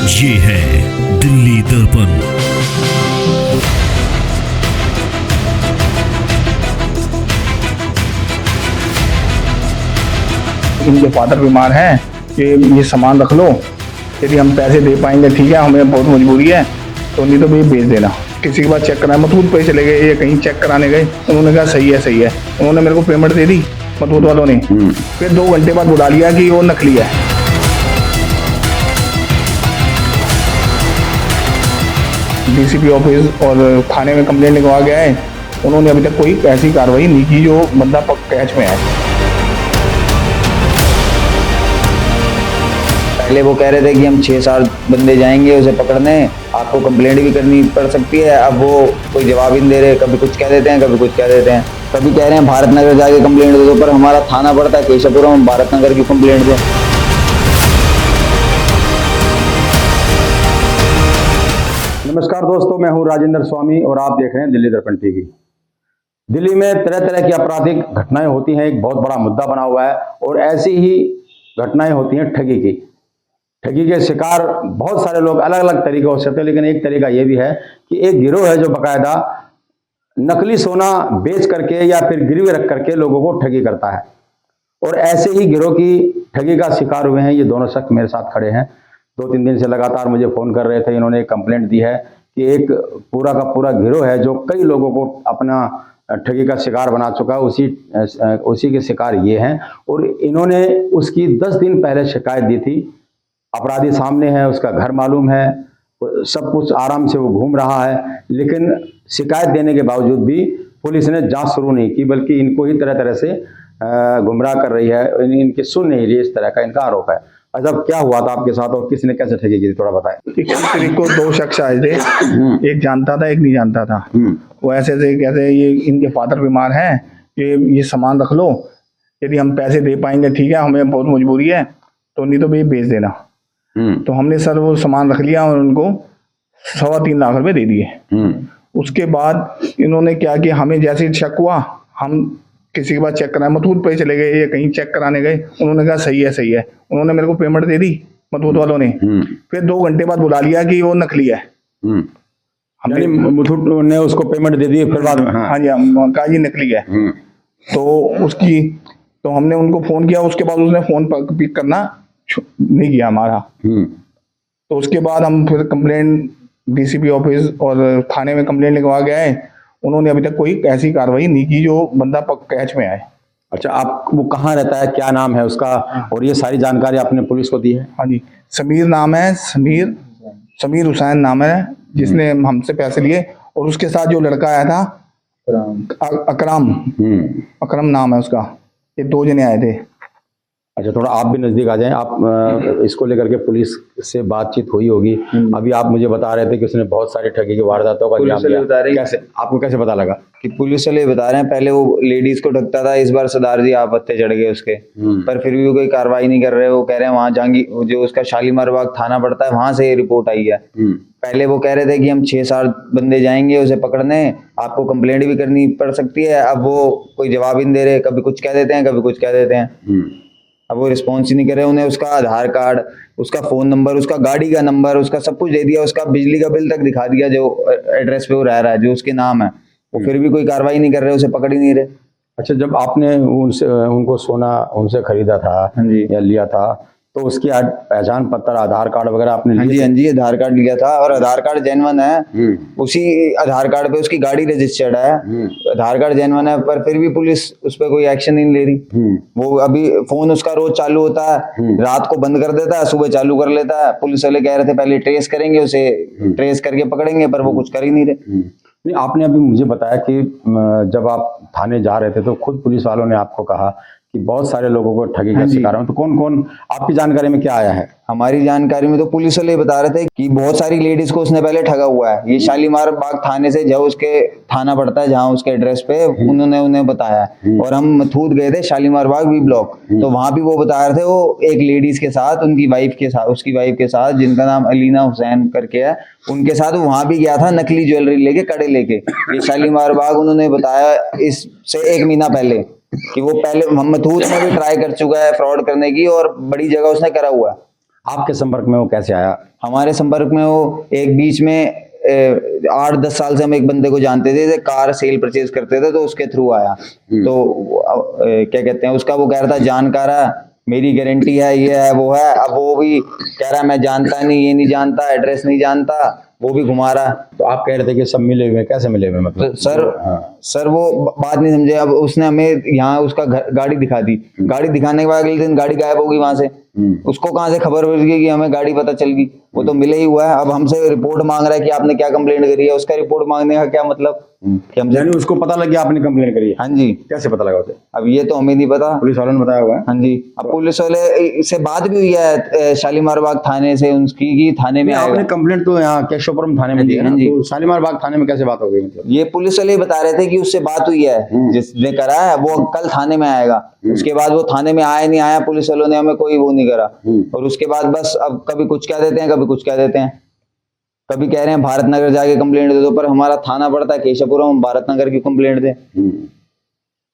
ये है दिल्ली दर्पण। इनके फादर बीमार हैं कि ये सामान रख लो, यदि हम पैसे दे पाएंगे ठीक है, हमें बहुत मजबूरी है, तो नहीं तो भी भेज देना। किसी के पास चेक कराए, मथुट पे चले गए, ये कहीं चेक कराने गए, उन्होंने कहा सही है सही है, उन्होंने मेरे को पेमेंट दे दी मथुट वालों ने। फिर 2 घंटे बाद बुला लिया कि वो नकली है। डीसीपी ऑफिस और थाने में कंप्लेंट लिखवा गया है, उन्होंने अभी तक कोई ऐसी कार्रवाई नहीं की जो बंदा कैच में है। पहले वो कह रहे थे कि हम 6-7 बंदे जाएंगे उसे पकड़ने, आपको कंप्लेंट भी करनी पड़ सकती है। अब वो कोई जवाब ही नहीं दे रहे, कभी कुछ कह देते हैं कभी कुछ कह देते हैं। कभी कह रहे हैं भारत नगर जाके कंप्लेंट दे दो, पर हमारा थाना पड़ता है केशवपुरम, हम भारत नगर की कंप्लेंट दें। नमस्कार दोस्तों, मैं हूं राजेंद्र स्वामी और आप देख रहे हैं दिल्ली दर्पण टीवी। दिल्ली में तरह तरह की आपराधिक घटनाएं होती हैं, एक बहुत बड़ा मुद्दा बना हुआ है और ऐसी ही घटनाएं होती हैं ठगी की। ठगी के शिकार बहुत सारे लोग अलग अलग तरीके हो सकते हैं, लेकिन एक तरीका यह भी है कि एक गिरोह है जो बाकायदा नकली सोना बेच करके या फिर गिरवी रख करके लोगों को ठगी करता है। और ऐसे ही गिरोह की ठगी का शिकार हुए हैं ये दोनों शख्स मेरे साथ खड़े हैं। 2-3 दिन से लगातार मुझे फ़ोन कर रहे थे। इन्होंने एक कंप्लेंट दी है कि एक पूरा का पूरा गिरोह है जो कई लोगों को अपना ठगी का शिकार बना चुका है, उसी के शिकार ये हैं। और इन्होंने उसकी 10 दिन पहले शिकायत दी थी। अपराधी सामने है, उसका घर मालूम है, सब कुछ आराम से वो घूम रहा है, लेकिन शिकायत देने के बावजूद भी पुलिस ने जांच शुरू नहीं की, बल्कि इनको ही तरह तरह से गुमराह कर रही है, इनकी सुन नहीं रही, इस तरह का इनका आरोप है। अच्छा, क्या हुआ था आपके साथ और किसने कैसे ठगी की, थोड़ा बताएं। 21 तारीख को 2 शख्स आए थे, एक जानता था एक नहीं जानता था। वो ऐसे थे, कहते ये इनके फादर बीमार हैं कि ये सामान रख लो, यदि हम पैसे दे पाएंगे ठीक है, हमें बहुत मजबूरी है, तो नहीं तो भी भेज देना। तो हमने सर वो सामान रख लिया और उनको 3.25 लाख रुपए दे दिए। उसके बाद इन्होंने क्या किया, हमें जैसे शक हुआ, हम किसी के पास चेक कराए, मथुट पे चले गए, ये कहीं चेक कराने गए, उन्होंने कहा सही है, उन्होंने मेरे को पेमेंट दे दी मथुट वालों ने। फिर 2 घंटे बाद बुला लिया कि वो नकली है। हमने मथुट ने उसको पेमेंट दे दी, फिर बाद में हाँ जी, हम कहा ये नकली है। तो हमने उनको फोन किया, उसके बाद उसने फोन पिक करना नहीं किया हमारा। तो उसके बाद हम फिर कंप्लेंट डीसीपी ऑफिस और थाने में कंप्लेंट लिखवा गया है, उन्होंने अभी तक कोई ऐसी कार्रवाई नहीं की जो बंदा कैच में आए। अच्छा, आप वो कहाँ रहता है, क्या नाम है उसका, और ये सारी जानकारी आपने पुलिस को दी है? हाँ जी, समीर नाम है, समीर हुसैन नाम है, जिसने हमसे पैसे लिए। और उसके साथ जो लड़का आया था अकरम नाम है उसका। ये 2 जने आए थे। अच्छा, थोड़ा आप भी नजदीक आ जाएं। आप इसको लेकर के पुलिस से बातचीत हुई होगी। अभी आप मुझे बता रहे थे कि उसने बहुत सारी ठगी की वारदातों का अंजाम दिया। कैसे, आपको कैसे पता लगा? कि पुलिस वाले बता रहे हैं, पहले वो लेडीज को ठगता था, इस बार सरदार जी आप पत्ते चढ़ गए उसके, पर फिर भी कोई कार्रवाई नहीं कर रहे। वो कह रहे हैं वहां जाएंगी, जो उसका शालीमार बाग थाना पड़ता है, वहां से ये रिपोर्ट आई है। पहले वो कह रहे थे कि हम 6-7 बंदे जाएंगे उसे पकड़ने, आपको कंप्लेंट भी करनी पड़ सकती है। अब वो कोई जवाब ही नहीं दे रहे, कभी कुछ कह देते हैं कभी कुछ कह देते हैं। अब वो रिस्पॉन्स ही नहीं कर रहे। उन्हें उसका आधार कार्ड, उसका फोन नंबर, उसका गाड़ी का नंबर, उसका सब कुछ दे दिया, उसका बिजली का बिल तक दिखा दिया, जो एड्रेस पे वो रह रहा है, जो उसके नाम है। वो फिर भी कोई कार्रवाई नहीं कर रहे, उसे पकड़ ही नहीं रहे। अच्छा, जब आपने उनको सोना उनसे खरीदा था या लिया था, तो उसकी पहचान पत्र, आधार कार्ड वगैरह आपने लिए? हाँ जी, आधार कार्ड लिया था और आधार कार्ड जेन्युइन है। उसी आधार कार्ड पे उसकी गाड़ी रजिस्टर्ड है, आधार कार्ड जेन्युइन है, पर फिर भी पुलिस उस पर कोई एक्शन नहीं ले रही। वो अभी फोन उसका रोज चालू होता है, रात को बंद कर देता है, सुबह चालू कर लेता है। पुलिस वाले कह रहे थे पहले ट्रेस करेंगे उसे, ट्रेस करके पकड़ेंगे, पर वो कुछ कर ही नहीं रहे। नहीं, आपने अभी मुझे बताया कि जब आप थाने जा रहे थे तो खुद पुलिस वालों ने आपको कहा कि बहुत सारे लोगों को ठगी का शिकार हो। तो कौन कौन आपकी जानकारी में क्या आया है? हमारी जानकारी में तो पुलिस वाले बता रहे थे कि बहुत सारी लेडीज को उसने पहले ठगा हुआ है। ये शालीमार बाग थाने से, जब उसके थाना पड़ता है जहाँ उसके एड्रेस पे, उन्होंने उन्हें बताया। और हम मथुट गए थे शालीमार बाग बी ब्लॉक, तो वहां भी वो बता रहे थे वो एक लेडीज के साथ, उनकी वाइफ के साथ, उसकी वाइफ के साथ, जिनका नाम अलीना हुसैन करके है, उनके साथ वहां भी गया था नकली ज्वेलरी लेके, कड़े लेके। ये शालीमार बाग उन्होंने बताया इससे 1 महीना पहले कि वो पहले मथुट में भी ट्राई कर चुका है फ्रॉड करने की, और बड़ी जगह उसने करा हुआ है। आपके संपर्क में वो कैसे आया? हमारे संपर्क में वो एक बीच में 8-10 साल से हम एक बंदे को जानते थे, कार सेल परचेज करते थे, तो उसके थ्रू आया। तो क्या कहते हैं, उसका वो कह रहा था जानकार है, मेरी गारंटी है, ये है वो है। अब वो भी कह रहा है मैं जानता नहीं, ये नहीं जानता, एड्रेस नहीं जानता, वो भी घुमा रहा। तो आप कह रहे थे कि सब मिले हुए हैं, कैसे मिले हुए हैं मतलब? तो सर वो बात नहीं समझे। अब उसने हमें यहाँ उसका गाड़ी दिखा दी, गाड़ी दिखाने के बाद अगले दिन गाड़ी गायब होगी वहां से। उसको कहां से खबर मिल गई कि हमें गाड़ी पता चल गई? वो तो मिले ही हुआ है। अब हमसे रिपोर्ट मांग रहा है कि आपने क्या कंप्लेंट करी है। उसका रिपोर्ट मांगने का क्या मतलब कि हम यानी उसको पता लग गया आपने कंप्लेन करी है? हाँ जी। कैसे पता लगा उसे? अब ये तो हमें नहीं पता, पुलिस वालों ने बताया हुआ है। हाँ जी। अब पुलिस वाले से बात भी हुई है शालीमार बाग थाने से उनकी, कि थाने में आपने आएगा। कंप्लेंट तो यहाँ केशवपुरम थाने में दी है ना, हाँ जी। तो शालीमार बाग थाने में कैसे बात हो गई मतलब? ये पुलिस वाले बता रहे थे कि उससे बात हुई है, जिसने करा है वो कल थाने में आएगा। उसके बाद वो थाने में आया नहीं आया, पुलिस वालों ने हमें कोई वो नहीं करा। और उसके बाद बस अब कभी कुछ कह देते हैं, कभी कुछ कह देते हैं। कभी कह रहे हैं भारत नगर जाके कंप्लेंट दे दो, पर हमारा थाना पड़ता है केशवपुरम, हम भारत नगर की कंप्लेंट दें।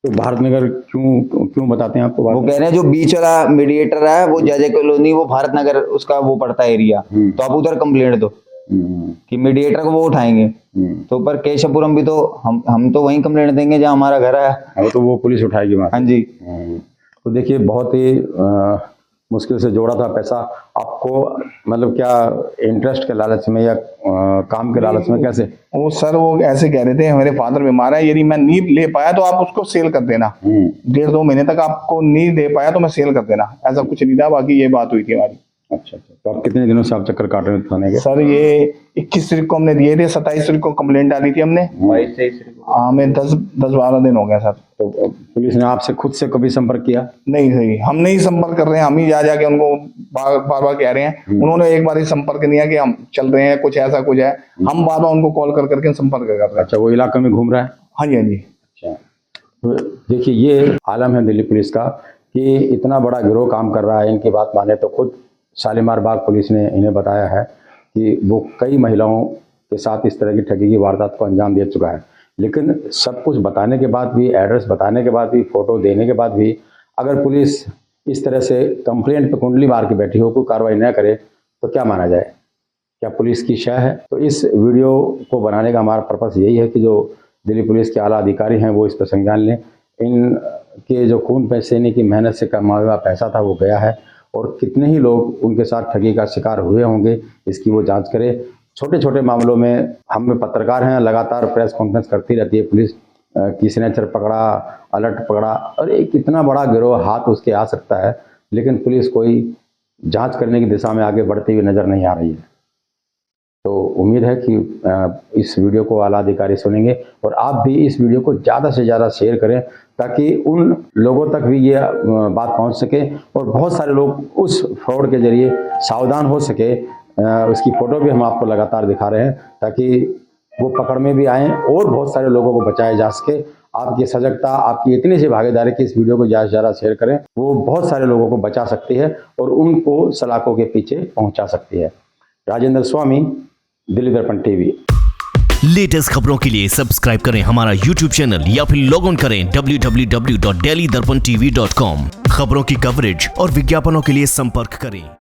तो भारत नगर क्यों बताते हैं आपको? वो कह रहे हैं जो बीच वाला मीडिएटर है वो जय कॉलोनी, वो भारत नगर उसका वो पड़ता है एरिया, तो आप उधर कंप्लेंट दो कि मीडिएटर को वो उठाएंगे। तो पर केशवपुरम भी तो हम तो वहीं कंप्लेंट देंगे जहाँ हमारा घर है। तो वो पुलिस उठाएगी वहाँ? हाँ जी। तो देखिए बहुत ही मुश्किल से जोड़ा था पैसा आपको, मतलब क्या इंटरेस्ट के लालच में या काम के लालच में, कैसे? वो सर वो ऐसे कह रहे थे मेरे फादर बीमार है, यदि मैं नहीं ले पाया तो आप उसको सेल कर देना, 1.5-2 महीने तक आपको नहीं दे पाया तो मैं सेल कर देना, ऐसा कुछ नहीं था। बाकी ये बात हुई थी हमारी। अच्छा। तो आप कितने दिनों से आप चक्कर काट रहे हैं थाने के? सर ये 21 तारीख को हमने दिए थे, 27 तारीख को कंप्लेंट डाली थी हमने। हमें 10-12 दिन हो गया सर। तो पुलिस ने आपसे खुद से कभी संपर्क किया? नहीं सही, हम नहीं संपर्क कर रहे हैं, हम ही जा जाके उनको बार बार कह रहे हैं। उन्होंने एक बार ही संपर्क नहीं किया कि हम चल रहे हैं, कुछ ऐसा कुछ है। हम बार बार उनको कॉल कर करके संपर्क कर रहे हैं। अच्छा, वो इलाके में घूम रहा है? हाँ जी, हाँ जी। अच्छा, तो देखिए ये आलम है दिल्ली पुलिस का कि इतना बड़ा गिरोह काम कर रहा है। इनकी बात माने तो खुद शालीमार बाग पुलिस ने इन्हें बताया है कि वो कई महिलाओं के साथ इस तरह की ठगी की वारदात को अंजाम दे चुका है। लेकिन सब कुछ बताने के बाद भी, एड्रेस बताने के बाद भी, फोटो देने के बाद भी, अगर पुलिस इस तरह से कंप्लेंट पे कुंडली मार के बैठी हो, कोई कार्रवाई न करे तो क्या माना जाए? क्या पुलिस की शय है? तो इस वीडियो को बनाने का हमारा पर्पस यही है कि जो दिल्ली पुलिस के आला अधिकारी हैं वो इस पर संज्ञान लें। इनके जो खून पसीने की मेहनत से कमाया हुआ पैसा था वो गया है, और कितने ही लोग उनके साथ ठगी का शिकार हुए होंगे इसकी वो जांच करे। छोटे छोटे मामलों में हम पत्रकार हैं, लगातार प्रेस कॉन्फ्रेंस करती रहती है पुलिस, की सिग्नेचर पकड़ा, अलर्ट पकड़ा, और एक इतना बड़ा गिरोह हाथ उसके आ सकता है, लेकिन पुलिस कोई जांच करने की दिशा में आगे बढ़ती हुई नज़र नहीं आ रही है। तो उम्मीद है कि इस वीडियो को आला अधिकारी सुनेंगे, और आप भी इस वीडियो को ज़्यादा से ज़्यादा शेयर करें ताकि उन लोगों तक भी ये बात पहुंच सके और बहुत सारे लोग उस फ्रॉड के जरिए सावधान हो सके। उसकी फ़ोटो भी हम आपको लगातार दिखा रहे हैं ताकि वो पकड़ में भी आएँ और बहुत सारे लोगों को बचाया जा सके। आपकी सजगता, आपकी इतनी सी भागीदारी कि इस वीडियो को ज़्यादा से ज़्यादा शेयर करें, वो बहुत सारे लोगों को बचा सकती है और उनको सलाखों के पीछे पहुँचा सकती है। राजेंद्र स्वामी, दिल्ली दर्पण टीवी। लेटेस्ट खबरों के लिए सब्सक्राइब करें हमारा YouTube चैनल या फिर लॉग ऑन करें www.delhidarpantv.com। खबरों की कवरेज और विज्ञापनों के लिए संपर्क करें।